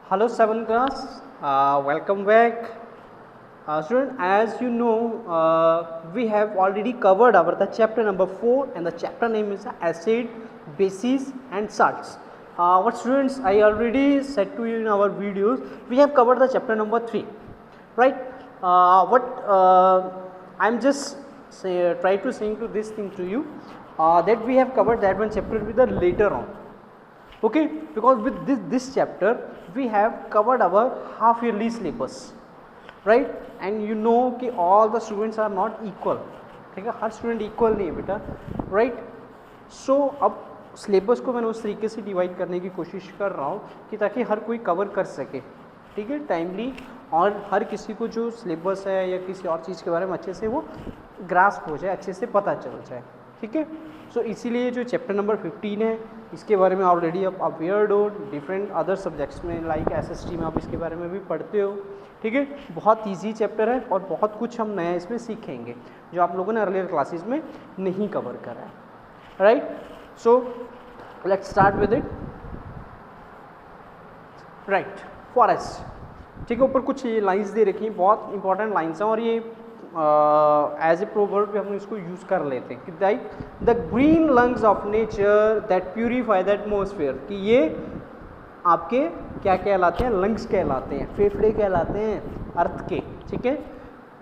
Hello, 7th class. Welcome back. Student, as you know, we have already covered our the chapter number 4, and the chapter name is acid, bases, and salts. What students, I already said to you in our videos, we have covered the chapter number 3, right? I'm just try to saying to this thing to you that we have covered that one chapter with the later on. Okay, because with this chapter we have covered our half yearly syllabus, right? And you know कि all the students are not equal, ठीक है, हर student equal नहीं है बेटा, right? So अब syllabus को मैंने उस तरीके से डिवाइड करने की कोशिश कर रहा हूँ कि ताकि हर कोई कवर कर सके, ठीक है, टाइमली, और हर किसी को जो सिलेबस है या किसी और चीज़ के बारे में अच्छे से वो ग्रास्प हो जाए, अच्छे से पता चल जाए, ठीक है. सो इसीलिए जो चैप्टर नंबर 15 है इसके बारे में ऑलरेडी आप अवेयर हो, डिफरेंट अदर सब्जेक्ट्स में लाइक एसएसटी में आप इसके बारे में भी पढ़ते हो, ठीक है. बहुत इजी चैप्टर है और बहुत कुछ हम नया इसमें सीखेंगे जो आप लोगों ने अर्लियर क्लासेस में नहीं कवर करा है, right? So let's start with it. Right, forest, ठीक है. ऊपर कुछ ये लाइंस दे रखी हैं, बहुत इंपॉर्टेंट लाइंस हैं और ये एज ए प्रोवर्ब भी हम इसको यूज़ कर लेते हैं कि like the green lungs of nature that purify the atmosphere, कि ये आपके क्या कहलाते हैं? लंग्स कहलाते हैं, फेफड़े कहलाते हैं अर्थ के, ठीक है.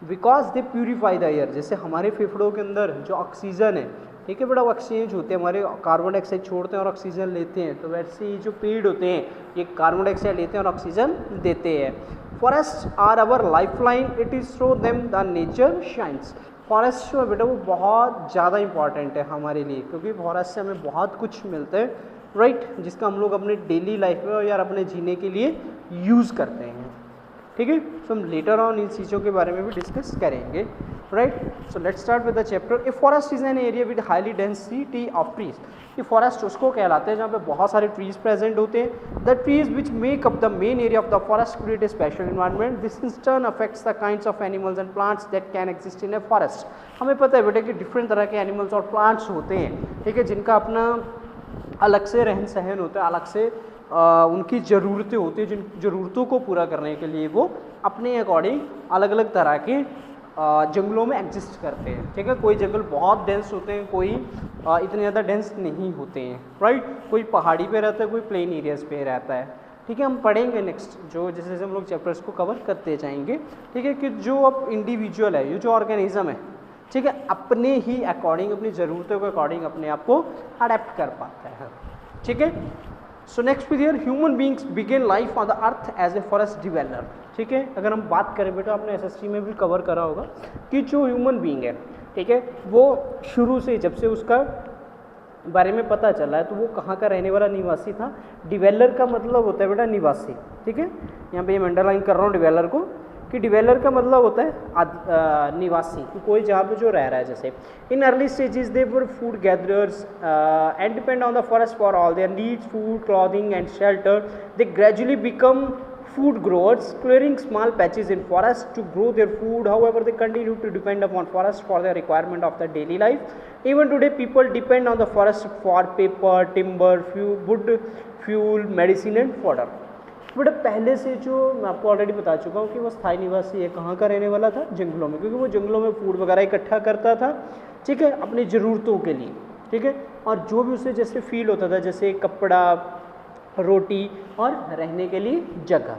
Because they purify the air, जैसे हमारे फेफड़ों के अंदर जो ऑक्सीजन है, ठीक है बेटा, वो एक्सचेंज होते हैं, हमारे कार्बन डाइऑक्साइड छोड़ते हैं और ऑक्सीजन लेते हैं, तो वैसे ही जो पेड़ होते हैं ये कार्बन डाइऑक्साइड लेते हैं और ऑक्सीजन देते हैं. Forest are our lifeline, it is through them the nature shines. Forest जो है बेटा वो बहुत ज़्यादा इंपॉर्टेंट है हमारे लिए, क्योंकि फॉरेस्ट से हमें बहुत कुछ मिलता है, राइट, जिसका हम लोग अपने डेली लाइफ में यार अपने जीने के लिए यूज़ करते हैं, ठीक है. सो हम लेटर ऑन इन चीज़ों के बारे में भी डिस्कस करेंगे, right. So let's start with the chapter. A forest is an area with highly density of trees. ये फॉरेस्ट उसको कहलाते हैं जहाँ पे बहुत सारे ट्रीज प्रेजेंट होते हैं. The trees which make up the main area of the forest create a special environment. This in turn affects the kinds of animals and plants that can exist in a forest. हमें पता है बेटा कि different तरह के animals और plants होते हैं, ठीक है, जिनका अपना अलग से रहन सहन होता है, अलग से उनकी ज़रूरतें होती हैं, जिन ज़रूरतों को पूरा करने के लिए वो अपने अकॉर्डिंग अलग अलग तरह के जंगलों में एग्जिस्ट करते हैं, ठीक है. कोई जंगल बहुत डेंस होते हैं, कोई इतने ज़्यादा डेंस नहीं होते हैं, राइट. कोई पहाड़ी पे रहता है, कोई प्लेन एरियाज़ पे रहता है, ठीक है. हम पढ़ेंगे नेक्स्ट जो जैसे जैसे हम लोग चैप्टर्स को कवर करते जाएंगे, ठीक है, कि जो अब इंडिविजुअल है, ये जो ऑर्गेनिज्म है, ठीक है, अपने ही अकॉर्डिंग, अपनी ज़रूरतों के अकॉर्डिंग अपने आप को अडेप्ट कर पाता है, ठीक है. So next period, human beings began life on the earth as a forest developer, ठीक है. अगर हम बात करें बेटा, आपने एसएसटी में भी कवर करा होगा कि जो ह्यूमन बींग है, ठीक है, वो शुरू से जब से उसका बारे में पता चला है तो वो कहाँ का रहने वाला निवासी था. डिवेलर का मतलब होता है बेटा निवासी, ठीक है. यहाँ पे मैं अंडरलाइन कर रहा हूँ डिवेलर को, कि डिवेलर का मतलब होता है निवासी, कि कोई जहाँ पे जो रह रहा है. जैसे in early stages they were food gatherers and depend on the forest for all there needs, food, clothing and shelter. They gradually become food growers, clearing small patches in forest to grow their food. However, they continue to depend upon forest for their requirement of their daily life. Even today, people depend on the forest for paper, timber, wood, fuel, medicine and fodder. But पहले से जो मैं आपको already बता चुका हूँ कि वो स्थायी निवासी है, कहाँ का रहने वाला था? जंगलों में, क्योंकि वो जंगलों में फूड वगैरह इकट्ठा करता था, ठीक है, अपनी ज़रूरतों के लिए, ठीक है. और जो भी उसे जैसे फील होता था, जैसे कपड़ा, रोटी और रहने के लिए जगह,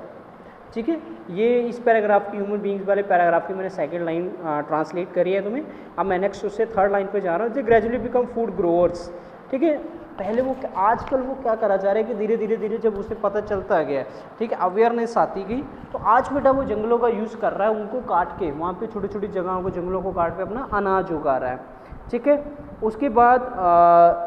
ठीक है. ये इस पैराग्राफ की, ह्यूमन बींग्स वाले पैराग्राफ की मैंने सेकंड लाइन ट्रांसलेट करी है तुम्हें. अब मैं नेक्स्ट उससे थर्ड लाइन पे जा रहा हूँ. दे ग्रेजुअली बिकम फूड ग्रोअर्स, ठीक है. पहले वो आजकल वो क्या करा जा रहा है कि धीरे धीरे धीरे जब उसे पता चलता गया, ठीक है, अवेयरनेस आती गई, तो आज बेटा वो जंगलों का यूज़ कर रहा है, उनको काट के वहाँ पे छोटी छोटी जगहों को, जंगलों को काट के अपना अनाज उगा रहा है, ठीक है. उसके बाद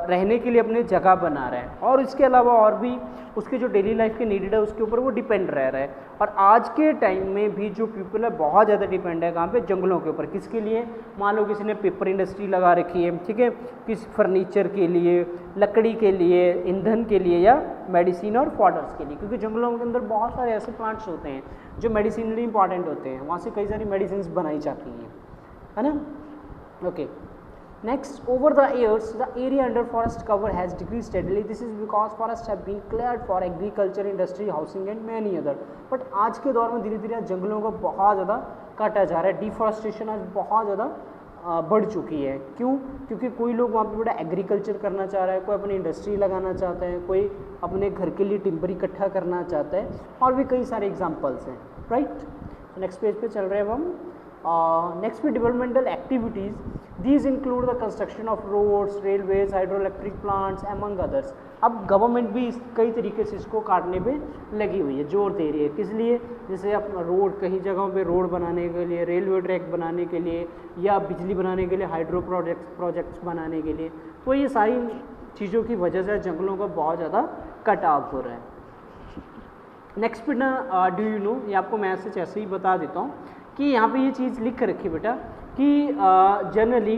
रहने के लिए अपने जगह बना रहा है, और इसके अलावा और भी उसके जो डेली लाइफ के नीडेड है उसके ऊपर वो डिपेंड रह रहा है. और आज के टाइम में भी जो पीपल है बहुत ज़्यादा डिपेंड है कहाँ पे? जंगलों के ऊपर. किसके लिए? मान लो किसी ने पेपर इंडस्ट्री लगा रखी है, ठीक है, किस फर्नीचर के लिए, लकड़ी के लिए, ईंधन के लिए, या मेडिसिन और फॉडर्स के लिए, क्योंकि जंगलों के अंदर बहुत सारे ऐसे प्लांट्स होते हैं जो मेडिसिनली इंपॉर्टेंट होते हैं, वहाँ से कई सारी मेडिसिन बनाई जाती हैं, है ना. Okay, Next, over the years, the area under forest cover has decreased steadily. This is because forests have been cleared for agriculture, industry, housing and many other. But आज के दौर में धीरे धीरे जंगलों को बहुत ज़्यादा काटा जा रहा है. डिफॉरेस्टेशन आज बहुत ज़्यादा बढ़ चुकी है. क्यों? क्योंकि कोई लोग वहाँ पे बड़ा एग्रीकल्चर करना चाह रहा है, कोई अपनी इंडस्ट्री लगाना चाहता है, कोई अपने घर के लिए टिम्बर इकट्ठा करना चाहता है, और भी कई सारे एग्जाम्पल्स हैं. राइट, नेक्स्ट पेज पे चल रहे हैं हम. नेक्स्ट पे developmental activities. These include the construction of roads, railways, hydroelectric plants, among others. अब गवर्नमेंट भी कई तरीके से इसको काटने पे लगी हुई है, जोर दे रही है. किस लिए? जैसे अब रोड, कहीं जगहों पे रोड बनाने के लिए, रेलवे ट्रैक बनाने के लिए, या बिजली बनाने के लिए, हाइड्रो प्रोजेक्ट्स बनाने के लिए. तो ये सारी चीज़ों की वजह से जंगलों का बहुत ज़्यादा कटाव हो रहा है. नेक्स्ट पे ना, डू यू नो, ये आपको मैं ऐसे ऐसे ही बता देता हूँ कि यहाँ पे ये चीज़ लिख कर रखी बेटा कि जनरली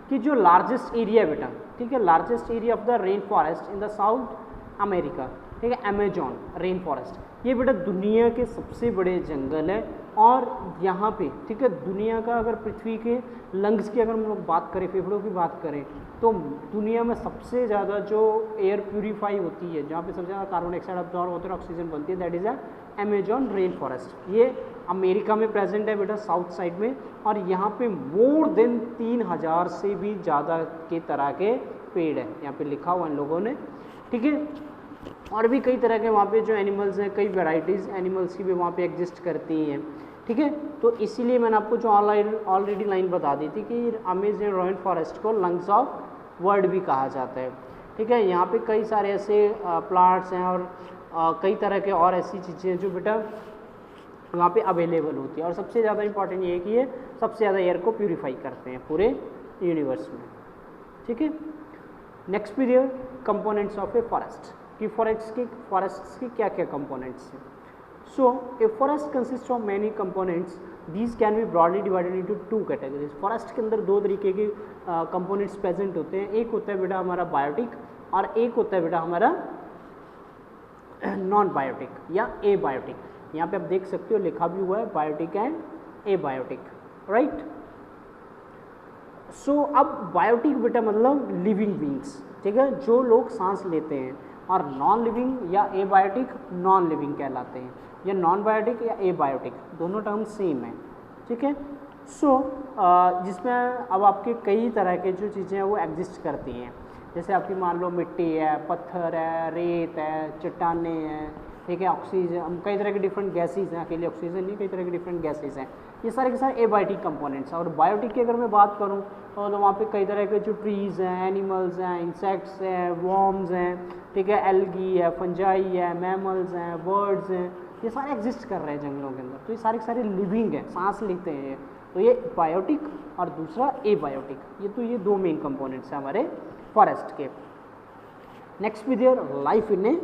कि जो लार्जेस्ट एरिया बेटा, ठीक है, largest area of the rain forest in the south America, ठीक है, अमेजॉन रेन फॉरेस्ट, ये बेटा दुनिया के सबसे बड़े जंगल है. और यहाँ पे, ठीक है, दुनिया का अगर पृथ्वी के लंग्स की अगर हम लोग बात करें, फेफड़ों की बात करें, तो दुनिया में सबसे ज़्यादा जो एयर प्यूरीफाई होती है, जहाँ पे सबसे ज़्यादा कार्बन डाइऑक्साइड अब्जॉर्ब होता है, ऑक्सीजन बनती है, that is a Amazon rain forest. ये अमेरिका में प्रेजेंट है बेटा, साउथ साइड में. और यहाँ पे मोर देन 3000 से भी ज़्यादा के तरह के पेड़ हैं, यहाँ पे लिखा हुआ इन लोगों ने. ठीक है, और भी कई तरह के वहाँ पे जो एनिमल्स हैं, कई वेराइटीज़ एनिमल्स की भी वहाँ पे एग्जिस्ट करती हैं. ठीक है, तो इसीलिए मैंने आपको जो ऑलरेडी लाइन बता दी थी कि अमेजन रेन फॉरेस्ट को लंग्स ऑफ वर्ल्ड भी कहा जाता है. ठीक है, यहाँ पे कई सारे ऐसे प्लांट्स हैं और कई तरह के और ऐसी चीज़ें जो बेटा वहाँ पे अवेलेबल होती है. और सबसे ज़्यादा इंपॉर्टेंट ये है कि ये सबसे ज़्यादा एयर को प्यूरीफाई करते हैं पूरे यूनिवर्स में. ठीक है, next period components of a forest, कि फॉरेस्ट्स की क्या क्या कंपोनेंट्स हैं. So a forest consist of many components. These can be broadly divided into 2 categories. Forest के अंदर 2 तरीके के कंपोनेंट्स प्रेजेंट होते हैं. एक होता है बेटा हमारा बायोटिक और एक होता है बेटा हमारा नॉन बायोटिक या ए बायोटिक. यहाँ पे आप देख सकते हो लिखा भी हुआ है biotic and a biotic. Right, so अब बायोटिक बेटा मतलब लिविंग बींग्स, ठीक है, जो लोग सांस लेते हैं. और नॉन लिविंग या ए बायोटिक नॉन लिविंग कहलाते हैं. या नॉन बायोटिक या ए बायोटिक दोनों टर्म सेम है. ठीक है, सो जिसमें अब आपके कई तरह के जो चीज़ें हैं वो एग्जिस्ट करती हैं. जैसे आपकी मान लो मिट्टी है, पत्थर है, रेत है, चट्टाने हैं. ठीक है, ऑक्सीजन, कई तरह के डिफरेंट गैसेज हैं, अकेले ऑक्सीजन नहीं, कई तरह के डिफरेंट गैसेज हैं. ये सारे के सारे एबायोटिक कंपोनेंट्स हैं. और बायोटिक की अगर मैं बात करूँ तो वहाँ पे कई तरह के जो ट्रीज़ हैं, एनिमल्स हैं, इंसेक्ट्स हैं, वॉर्म्स हैं, ठीक है, एल्गी है, फंजाई है, मैमल्स हैं, बर्ड्स हैं, ये सारे एग्जिस्ट कर रहे हैं जंगलों के अंदर. तो ये सारे के सारे लिविंग हैं, सांस लेते हैं ये. तो ये बायोटिक और दूसरा एबायोटिक, ये 2 मेन कंपोनेंट्स हैं हमारे फॉरेस्ट के. Next with your life in a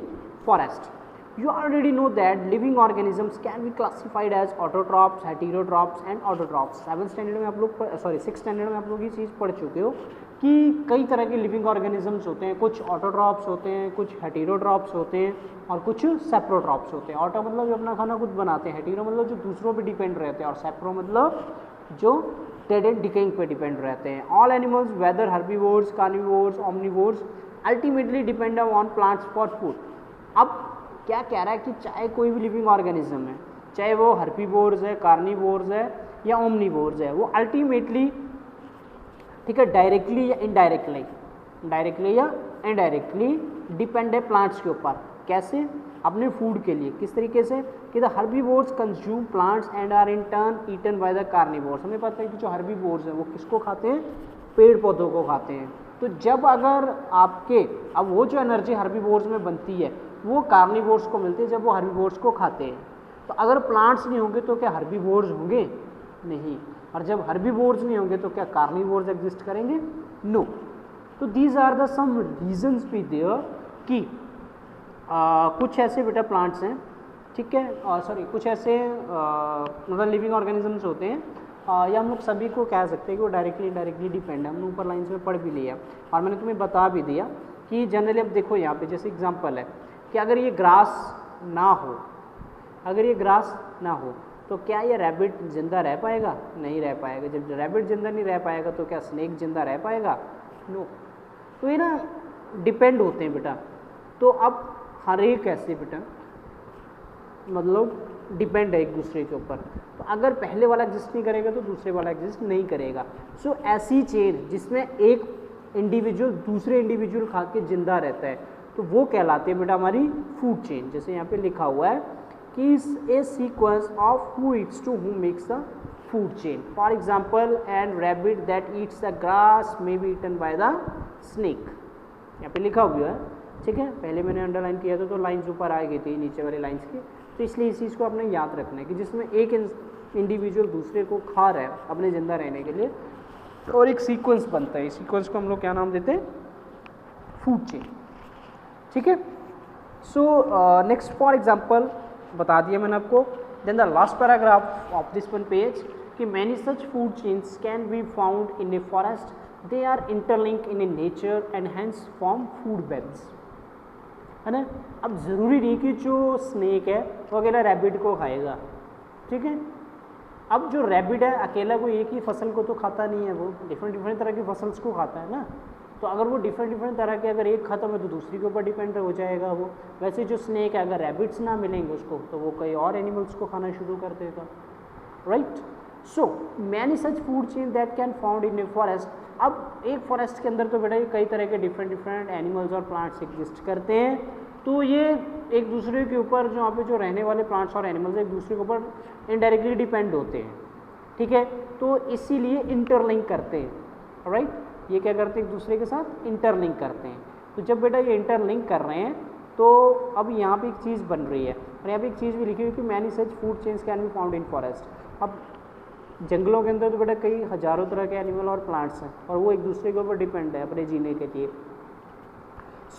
forest. You already know that living organisms can be classified as autotrophs, heterotrophs and autotrophs. 7th standard में आप लोग 6th स्टैंडर्ड में आप लोग ये चीज़ पढ़ चुके हो कि कई तरह के लिविंग ऑर्गेनिजम्स होते हैं. कुछ ऑटोट्रॉप्स होते हैं, कुछ हेटेरोट्रॉप्स होते हैं और कुछ सेप्रोट्रॉप्स होते हैं. ऑटो मतलब जो अपना खाना खुद बनाते हैं, हेटेरो मतलब जो दूसरों पे डिपेंड रहते हैं, और सेप्रो मतलब जो डेड एंड डिकेइंग पे डिपेंड रहते हैं. All animals whether herbivores, carnivores, omnivores ultimately depend on plants for food. अब क्या कह रहा है कि चाहे कोई भी लिविंग ऑर्गेनिज्म है, चाहे वो हर्बीवोर्स है, कार्निवोर्स है या ओमनिवोर्स है, वो अल्टीमेटली, ठीक है, डायरेक्टली या इनडायरेक्टली डिपेंड है प्लांट्स के ऊपर. कैसे? अपने फूड के लिए. किस तरीके से? कि the herbivores consume plants and are in turn eaten by the carnivores. हमें पता है कि जो हर्बीवोर्स हैं वो किसको खाते हैं? पेड़ पौधों को खाते हैं. तो जब अगर आपके, अब वो जो एनर्जी हर्बीवोर्स में बनती है वो कार्निवोर्स को मिलती है जब वो हर्बीवोर्स को खाते हैं. तो अगर प्लांट्स नहीं होंगे तो क्या हर्बीवोर्स होंगे? नहीं. और जब हर्बीवोर्स नहीं होंगे तो क्या कार्निवोर्स एग्जिस्ट करेंगे? नो. तो these are the some reasons भी देयर कि कुछ ऐसे बेटा प्लांट्स हैं, ठीक है, कुछ ऐसे मतलब लिविंग ऑर्गेनिजम्स होते हैं, या हम लोग सभी को कह सकते हैं कि वो डायरेक्टली इनडायरेक्टली डिपेंड है. हमने ऊपर लाइन्स में पढ़ भी लिया और मैंने तुम्हें बता भी दिया कि जनरली अब देखो यहाँ पे जैसे एग्जांपल है कि अगर ये ग्रास ना हो तो क्या ये रैबिट जिंदा रह पाएगा? नहीं रह पाएगा। जब रैबिट जिंदा नहीं रह पाएगा तो क्या स्नेक जिंदा रह पाएगा? नो। तो ये ना डिपेंड होते हैं बेटा। तो अब हर एक ऐसे बेटा मतलब डिपेंड है एक दूसरे के ऊपर। तो अगर पहले वाला एग्जिस्ट नहीं करेगा तो दूसरे वाला एग्जिस्ट नहीं करेगा। सो ऐसी चेन जिसमें एक इंडिविजुअल दूसरे इंडिविजुअल खा के जिंदा रहता है तो वो कहलाती है बेटा हमारी फूड चेन। जैसे यहाँ पे लिखा हुआ है कि a sequence of who eats to who makes the food chain. For example and rabbit that eats the grass may be eaten by the snake. यहाँ पे लिखा हुआ है, ठीक है। पहले मैंने अंडरलाइन किया था तो लाइन्स ऊपर आ गई थी नीचे वाली लाइन्स की, तो इसलिए इस चीज़ को आपने याद रखना है कि जिसमें एक इंडिविजुअल दूसरे को खा रहा है अपने जिंदा रहने के लिए और एक सीक्वेंस बनता है। इस सीक्वेंस को हम लोग क्या नाम देते हैं? फूड चेन, ठीक है। सो नेक्स्ट फॉर एग्जांपल बता दिया मैंने आपको। Then the last paragraph of this one page कि many such food chains can be found in a forest, they are interlink in a nature and hence form food webs, है ना। अब ज़रूरी नहीं कि जो स्नेक है वो अकेला रैबिट को खाएगा, ठीक है। अब जो रैबिट है अकेला कोई एक ही फसल को तो खाता नहीं है, वो डिफरेंट तरह की फसल्स को खाता है ना। तो अगर वो डिफरेंट तरह के अगर एक खत्म है तो दूसरी के ऊपर डिपेंड हो जाएगा वो। वैसे जो स्नेक है अगर रैबिट्स ना मिलेंगे उसको तो वो कई और एनिमल्स को खाना शुरू कर देगा, right. So many such food chain that can found in a forest. अब एक फॉरेस्ट के अंदर तो बेटा कई तरह के डिफरेंट एनिमल्स और प्लांट्स एग्जिस्ट करते हैं। तो ये एक दूसरे के ऊपर जो यहाँ पे जो रहने वाले प्लांट्स और एनिमल्स एक दूसरे के ऊपर इनडायरेक्टली डिपेंड होते हैं, ठीक है। तो इसीलिए इंटरलिंक करते हैं, राइट। ये क्या करते हैं? एक दूसरे के साथ इंटरलिंक करते हैं। तो जब बेटा ये इंटरलिंक कर रहे हैं तो अब यहाँ पे एक चीज़ बन रही है और यहाँ पे एक चीज़ भी लिखी हुई कि many such food chains can be found in forest. अब जंगलों के अंदर तो बेटा कई हजारों तरह के एनिमल और प्लांट्स हैं और वो एक दूसरे के ऊपर डिपेंड है अपने जीने के लिए।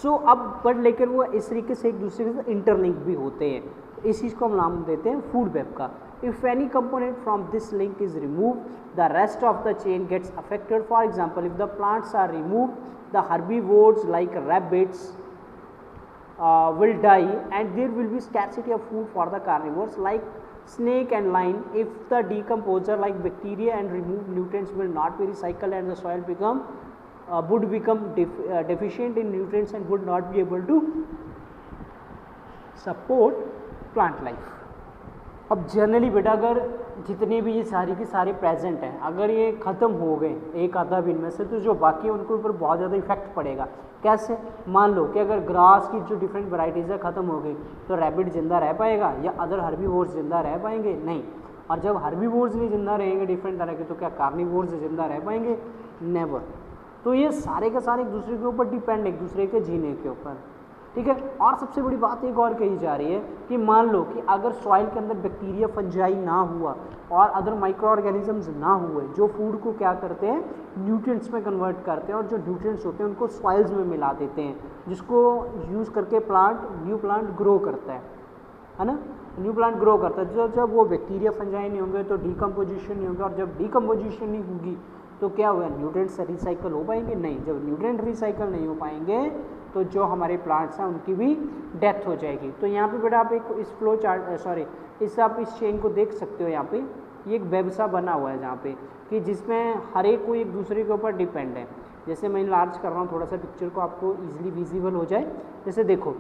सो अब बट लेकिन वो इस तरीके से एक दूसरे के साथ इंटरलिंक भी होते हैं। इस चीज़ को हम नाम देते हैं फूड वेब का। If any component from this link is remove the rest of the chain gets affected. For example if the plants are remove the herbivores like rabbits will die and there will be scarcity of food for the carnivores like snake and lion. If the decomposer like bacteria and remove nutrients will not be recycled and the soil would become deficient in nutrients and would not be able to support plant life. अब generally बेटा अगर जितने भी ये सारी की सारे present हैं अगर ये ख़त्म हो गए एक आधा भी इनमें से तो जो बाकी है उनके ऊपर बहुत ज़्यादा इफेक्ट पड़ेगा। कैसे? मान लो कि अगर ग्रास की जो डिफरेंट वैरायटीज़ है ख़त्म हो गई तो रैबिट जिंदा रह पाएगा या अदर हर्बीवोर्स जिंदा रह पाएंगे? नहीं। और जब हर्बीवोर्स नहीं जिंदा रहेंगे डिफरेंट तरह के तो क्या कार्निवोर्स जिंदा रह पाएंगे? नेवर। तो ये सारे के सारे एक दूसरे के ऊपर डिपेंड एक दूसरे के जीने के ऊपर, ठीक है। और सबसे बड़ी बात एक और कही जा रही है कि मान लो कि अगर सॉइल के अंदर बैक्टीरिया फंजाई ना हुआ और अदर माइक्रो ऑर्गेनिजम्स ना हुए जो फूड को क्या करते हैं न्यूट्रिएंट्स में कन्वर्ट करते हैं और जो न्यूट्रिएंट्स होते हैं उनको सॉइल्स में मिला देते हैं जिसको यूज़ करके न्यू प्लांट ग्रो करता है ना। न्यू प्लांट ग्रो करता है। जब वो बैक्टीरिया फंजाई नहीं होंगे तो डिकम्पोजिशन नहीं होगा और जब डिकम्पोजिशन नहीं होगी तो क्या हुआ? न्यूट्रिएंट्स रिसाइकल हो पाएंगे? नहीं। जब न्यूट्रिएंट रिसाइकल नहीं हो पाएंगे तो जो हमारे प्लांट्स हैं उनकी भी डेथ हो जाएगी। तो यहाँ पे बेटा आप एक इस फ्लो चार्ट आप इस चेन को देख सकते हो। यहाँ पे ये एक वेब सा बना हुआ है जहाँ पे कि जिसमें हर एक कोई एक दूसरे के ऊपर डिपेंड है। जैसे मैं लार्ज कर रहा हूँ थोड़ा सा पिक्चर को आपको ईजिली विजिबल हो जाए। जैसे देखो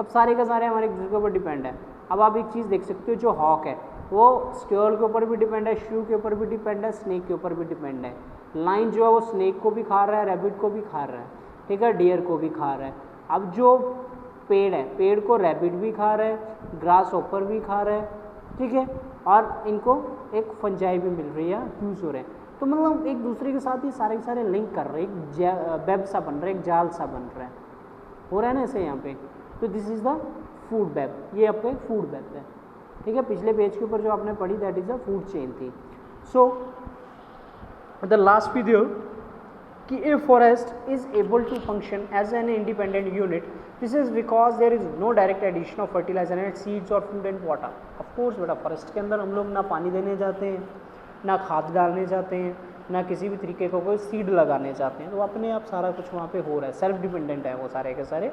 अब सारे का सारे हमारे एक दूसरे के ऊपर डिपेंड है। अब आप एक चीज़ देख सकते हो जो हॉक है वो स्क्वेयर के ऊपर भी डिपेंड है, शू के ऊपर भी डिपेंड है, स्नेक के ऊपर भी डिपेंड है। लाइन जो है वो स्नेक को भी खा रहा है, रैबिट को भी खा रहा है, ठीक है, डियर को भी खा रहा है। अब जो पेड़ है पेड़ को रैबिट भी खा रहा है, ग्रास ऊपर भी खा रहा है, ठीक है, और इनको एक फंजाई भी मिल रही है, यूज़ हो रहे हैं। तो मतलब एक दूसरे के साथ ही सारे के सारे लिंक कर रहे हैं, एक वेब सा बन रहा है, एक जाल सा बन रहा है, हो रहा है ना ऐसे यहाँ पे। तो this is the food web, ये आपका एक फूड वेब है, ठीक है। पिछले पेज के ऊपर जो आपने पढ़ी that is the food chain थी। सो द लास्ट वीडियो कि a forest is able to function as an independent unit, this is because there is no direct addition of fertiliser and seeds और food and water. Of course बेटा forest के अंदर हम लोग ना पानी देने जाते हैं, ना खाद डालने जाते हैं, ना किसी भी तरीके का कोई सीड लगाने जाते हैं। तो अपने आप सारा कुछ वहाँ पे हो रहा है, सेल्फ डिपेंडेंट है वो सारे के सारे।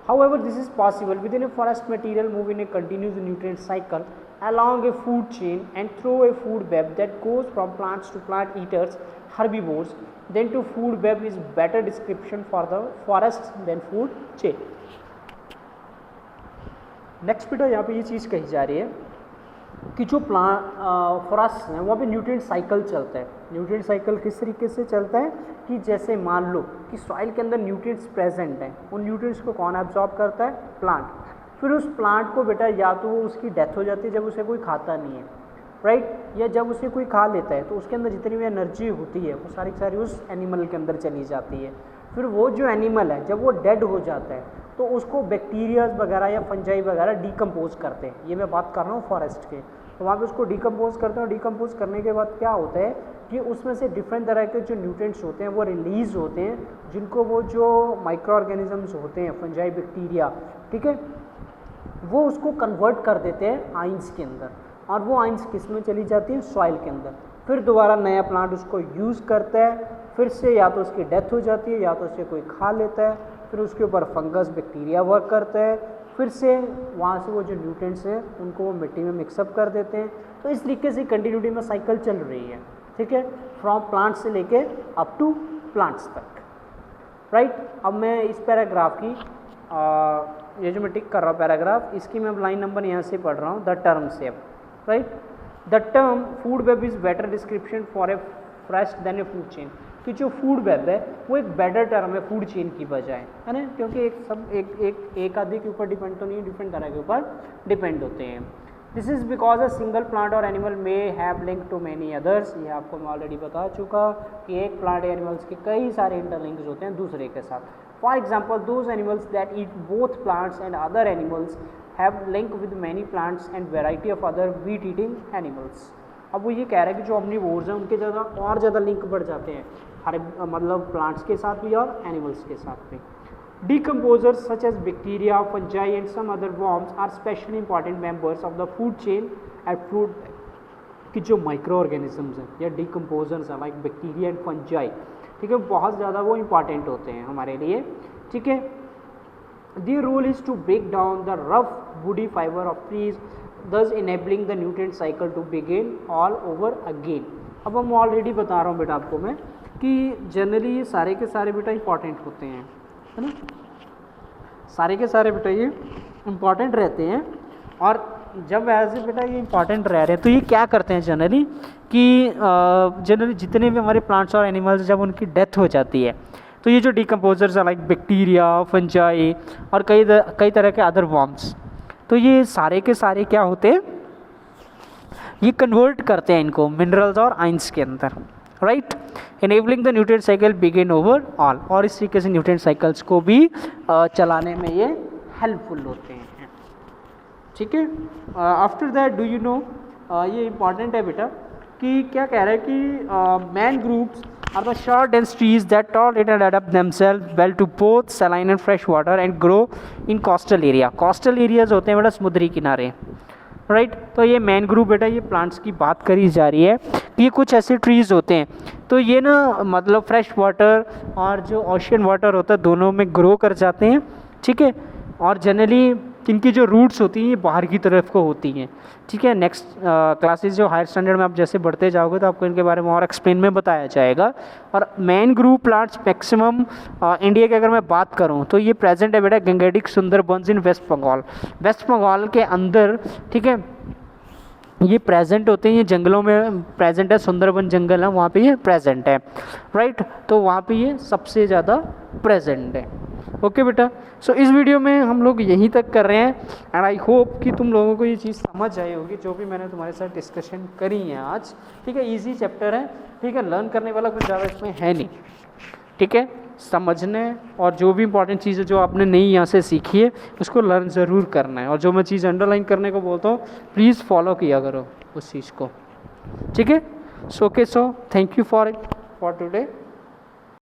However, this is possible within a forest material move in a continuous nutrient cycle along a food chain and through a food web that goes from plants to plant eaters, herbivores, then to food web is better description for the forest than food chain. Next बेटा यहाँ पे ये चीज़ कही जा रही है कि जो फॉरेस्ट है वहाँ पे न्यूट्रिएंट साइकिल चलता है। न्यूट्रिएंट साइकिल किस तरीके से चलता है कि जैसे मान लो कि सॉइल के अंदर न्यूट्रिएंट्स प्रेजेंट हैं, उन न्यूट्रिएंट्स को कौन एब्जॉर्ब करता है? प्लांट। फिर उस प्लांट को बेटा या तो उसकी डेथ हो जाती है जब उसे कोई खाता नहीं है, राइट, या जब उसे कोई खा लेता है तो उसके अंदर जितनी भी एनर्जी होती है वो सारी की सारी उस एनिमल के अंदर चली जाती है। फिर वो जो एनिमल है जब वो डेड हो जाता है तो उसको बैक्टीरियाज वगैरह या फंजाई वगैरह डिकम्पोज करते हैं। ये मैं बात कर रहा हूँ फॉरेस्ट के, तो वहाँ पे उसको डिकम्पोज करते हैं और डिकम्पोज करने के बाद क्या होता है कि उसमें से डिफरेंट तरह के जो न्यूट्रिएंट्स होते हैं वो रिलीज होते हैं, जिनको वो जो माइक्रो ऑर्गेनिजम्स होते हैं, फंजाई, बैक्टीरिया, ठीक है, वो उसको कन्वर्ट कर देते हैं आइंस के अंदर, और वो आइंस किस में चली जाती है? सॉइल के अंदर। फिर दोबारा नया प्लांट उसको यूज़ करता है, फिर से या तो उसकी डेथ हो जाती है या तो उसे कोई खा लेता है, फिर उसके ऊपर फंगस, बैक्टीरिया वर्क करता है, फिर से वहाँ से वो जो न्यूट्रिएंट्स हैं उनको वो मिट्टी में मिक्सअप कर देते हैं। तो इस तरीके से कंटिन्यूटी में साइकिल चल रही है, ठीक है, फ्रॉम प्लांट से लेके अप टू प्लांट्स तक, राइट। अब मैं इस पैराग्राफ की ये जो मैं टिक कर रहा हूँ पैराग्राफ, इसकी मैं लाइन नंबर यहाँ से पढ़ रहा हूँ, द टर्म से, अब right. The term food web is better description for a forest than a food chain, कि जो फूड वेब है वो एक बेटर टर्म है फूड चेन की बजाय, है ना, क्योंकि एक आधे के ऊपर डिपेंड तो नहीं, डिफरेंट तरह के ऊपर डिपेंड होते हैं। This is because a single plant और animal may have link to many others. ये आपको मैं ऑलरेडी बता चुका कि एक प्लांट या एनिमल्स के कई सारे इंटरलिंक्स होते हैं दूसरे के साथ। For example those animals that eat both plants and other animals have link with many plants and variety of other wheat eating animals. अब वो ये कह रहा है कि जो ऑमनीवोर्स हैं उनके ज़्यादा और ज़्यादा लिंक बढ़ जाते हैं, हर मतलब प्लांट्स के साथ भी और एनिमल्स के साथ भी। Decomposers such as bacteria, fungi and some other worms are specially important members of the food chain at food की जो माइक्रो ऑर्गेनिजम्स हैं या डिकम्पोजर्स हैं लाइक बैक्टीरिया एंड फंजाई, ठीक है, बहुत ज़्यादा वो इंपॉर्टेंट होते हैं हमारे लिए, ठीक है। Their role is to break down the rough woody fiber of trees, thus enabling the nutrient cycle to begin all over again। अब हम ऑलरेडी बता रहा हूँ बेटा आपको मैं कि जनरली ये सारे के सारे बेटा इंपॉर्टेंट होते हैं, है ना, सारे के सारे बेटा ये इंपॉर्टेंट रहते हैं। और जब ऐसे बेटा ये इंपॉर्टेंट रह रहे हैं तो ये क्या करते हैं जनरली कि जनरली जितने भी हमारे प्लांट्स और एनिमल्स जब उनकी डेथ हो जाती है तो ये जो डिकम्पोजर्स है लाइक बैक्टीरिया, फंजाई और कई तरह के अदर वर्म्स, तो ये सारे के सारे क्या होते हैं, ये कन्वर्ट करते हैं इनको मिनरल्स और आइंस के अंदर, right, enabling the nutrient cycle begin over all. और इस तरीके से न्यूट्रिएंट साइकिल्स को भी चलाने में ये हेल्पफुल होते हैं, ठीक है। After that do you know, ये इंपॉर्टेंट है बेटा कि क्या कह रहा है कि mangroves are the short dense trees that tolerate and adopt themselves well to both saline and fresh water and grow in coastal area. Coastal areas होते हैं बेटा समुद्री किनारे, राइट। तो ये मैन ग्रुप बेटा ये प्लांट्स की बात करी जा रही है, ये कुछ ऐसे ट्रीज़ होते हैं तो ये ना मतलब फ्रेश वाटर और जो ओशियन वाटर होता है दोनों में ग्रो कर जाते हैं, ठीक है। और जनरली इनकी जो रूट्स होती हैं ये बाहर की तरफ को होती हैं, ठीक है। नेक्स्ट क्लासेस जो हायर स्टैंडर्ड में आप जैसे बढ़ते जाओगे तो आपको इनके बारे में और एक्सप्लेन में बताया जाएगा। और man group plants maximum India की अगर मैं बात करूं तो ये प्रेजेंट है बेटा गंगेटिक सुंदरबंस इन वेस्ट बंगाल, वेस्ट बंगाल के अंदर, ठीक है, ये प्रेजेंट होते हैं, ये जंगलों में प्रेजेंट है, सुंदरबन जंगल है वहाँ पे ये प्रेजेंट है, राइट। तो वहाँ पे ये सबसे ज़्यादा प्रेजेंट है, ओके बेटा। सो इस वीडियो में हम लोग यहीं तक कर रहे हैं एंड आई होप कि तुम लोगों को ये चीज़ समझ आई होगी जो भी मैंने तुम्हारे साथ डिस्कशन करी है आज, ठीक है। इजी चैप्टर है, ठीक है, लर्न करने वाला कुछ ज़्यादा इसमें है नहीं, ठीक है। समझने और जो भी इंपॉर्टेंट चीज़ है जो आपने नई यहाँ से सीखी है उसको लर्न ज़रूर करना है, और जो मैं चीज़ अंडरलाइन करने को बोलता हूँ प्लीज़ फॉलो किया करो उस चीज़ को, ठीक है। So okay, so thank you for today.